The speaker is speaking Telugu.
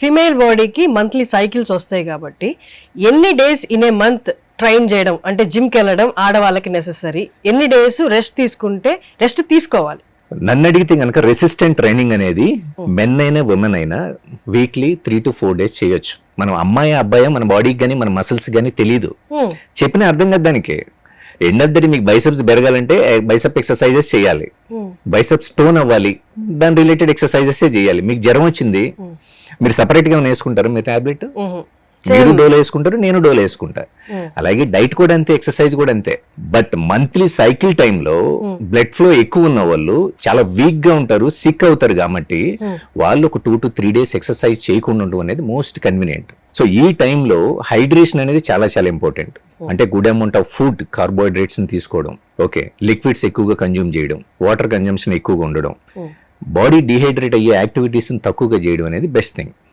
ఫిమేల్ బాడీకి మంత్లీ సైకిల్స్ వస్తాయి కాబట్టి ఎన్ని days in a month train చేయడం అంటే జిమ్కి వెళ్ళడం ఆడవాళ్ళకి నెసెసరీ, ఎన్ని డేస్ రెస్ట్ తీసుకోవాలి? నన్ను అడిగితే కనుక రెసిస్టెంట్ ట్రైనింగ్ అనేది మెన్ అయినా ఉమెన్ అయినా వీక్లీ 3 to 4 days చేయొచ్చు. మనం అమ్మాయి అబ్బాయి మన బాడీకి కానీ మన మసిల్స్ కానీ తెలియదు, చెప్పిన అర్థం కదా దానికి. ఎండ్ ఆఫ్ ద డే మీకు బైసెప్స్ పెరగాలంటే బైసెప్ ఎక్సర్సైజెస్ చేయాలి, బైసెప్స్ టోన్ అవ్వాలి, దాని రిలేటెడ్ ఎక్సర్సైజెస్ చేయాలి. మీకు జ్వరం వచ్చింది, మీరు సపరేట్ గా వేసుకుంటారు మీరు టాబ్లెట్, మీరు డోలో వేసుకుంటారు, నేను డోలో వేసుకుంటా. అలాగే డైట్ కూడా అంతే, ఎక్సర్సైజ్ కూడా అంతే. బట్ మంత్లీ సైకిల్ టైంలో బ్లడ్ ఫ్లో ఎక్కువ ఉన్న వాళ్ళు చాలా వీక్ గా ఉంటారు, సిక్ అవుతారు. కాబట్టి వాళ్ళు ఒక 2 to 3 days ఎక్సర్సైజ్ చేయకుండా ఉండడం అనేది మోస్ట్ కన్వీనియంట్. సో ఈ టైంలో హైడ్రేషన్ అనేది చాలా చాలా ఇంపార్టెంట్. అంటే good amount of food, carbohydrates ని తీసుకోవడం, ఓకే, లిక్విడ్స్ ఎక్కువగా కన్జ్యూమ్ చేయడం, వాటర్ కన్జంప్షన్ ఎక్కువగా ఉండడం, బాడీ డిహైడ్రేట్ అయ్యే యాక్టివిటీస్ తక్కువగా చేయడం అనేది బెస్ట్ థింగ్.